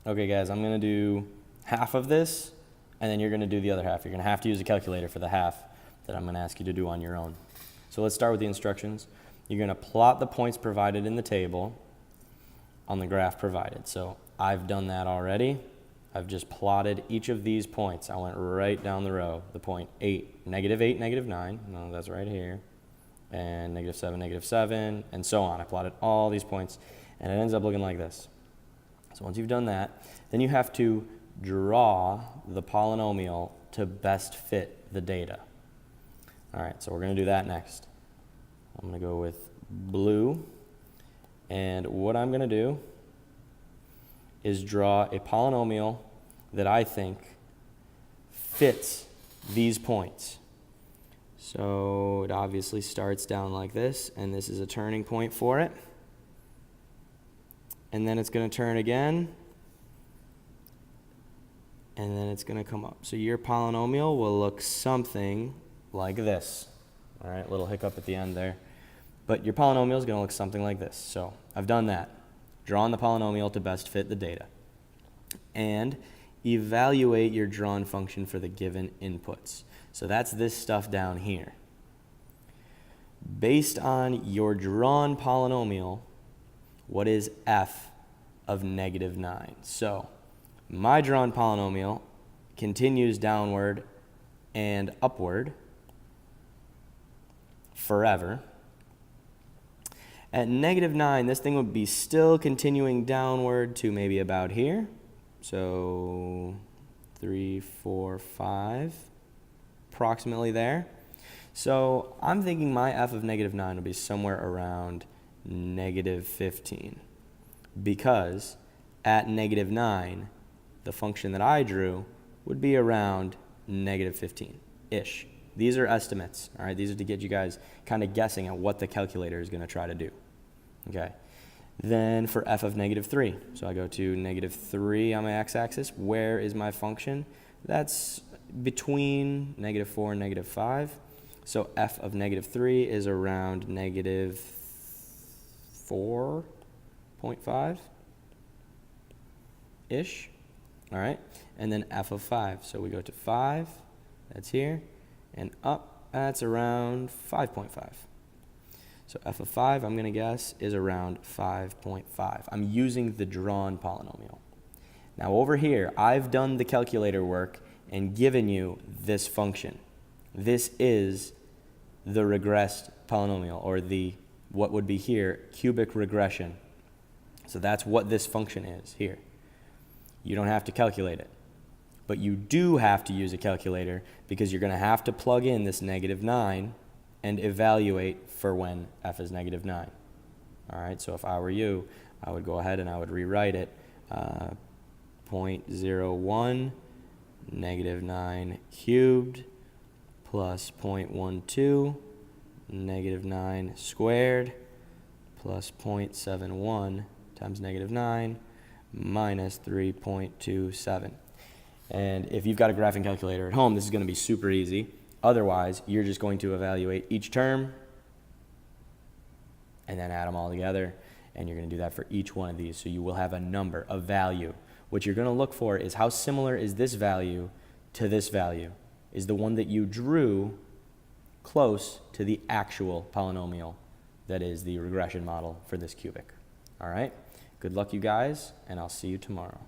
Okay guys, I'm gonna do half of this, and then you're gonna do the other half. You're gonna have to use a calculator for the half that I'm gonna ask you to do on your own. So let's start with the instructions. You're gonna plot the points provided in the table on the graph provided. So I've done that already. I've just plotted each of these points. I went right down the row. The point 8, -8, -9, no, that's right here, and -7, -7, and so on. I plotted all these points, and it ends up looking like this. So once you've done that, then you have to draw the polynomial to best fit the data. All right, so we're going to do that next. I'm going to go with blue, and what I'm going to do is draw a polynomial that I think fits these points. So it obviously starts down like this, and this is a turning point for it. And then it's going to turn again, and then it's going to come up. So your polynomial will look something like this. All right, little hiccup at the end there. But your polynomial is going to look something like this. So I've done that. Drawn the polynomial to best fit the data. And evaluate your drawn function for the given inputs. So that's this stuff down here. Based on your drawn polynomial, what is f of -9? So my drawn polynomial continues downward and upward forever. At -9, this thing would be still continuing downward to maybe about here. So 3, 4, 5, approximately there. So I'm thinking my f of -9 will be somewhere around -15, because at -9, the function that I drew would be around -15-ish. These are estimates, all right? These are to get you guys kind of guessing at what the calculator is going to try to do. Okay, then for f of -3, so I go to -3 on my x-axis. Where is my function? That's between -4 and -5. So f of -3 is around -4.5-ish. All right, and then f of 5. So we go to 5, that's here, and up, that's around 5.5. So f of 5, I'm going to guess, is around 5.5. I'm using the drawn polynomial. Now over here, I've done the calculator work and given you this function. This is the regressed polynomial, or the, what would be here, cubic regression. So that's what this function is here. You don't have to calculate it, but you do have to use a calculator, because you're going to have to plug in this -9 and evaluate for when f is -9. All right, so if I were you, I would go ahead and I would rewrite it 0.01 -9 cubed plus 0.12 -9 squared plus 0.71 times -9 minus 3.27. And if you've got a graphing calculator at home, this is going to be super easy. Otherwise, you're just going to evaluate each term and then add them all together, and you're going to do that for each one of these. So you will have a number, a value. What you're going to look for is how similar is this value to this value? Is the one that you drew close to the actual polynomial that is the regression model for this cubic? All right? Good luck, you guys, and I'll see you tomorrow.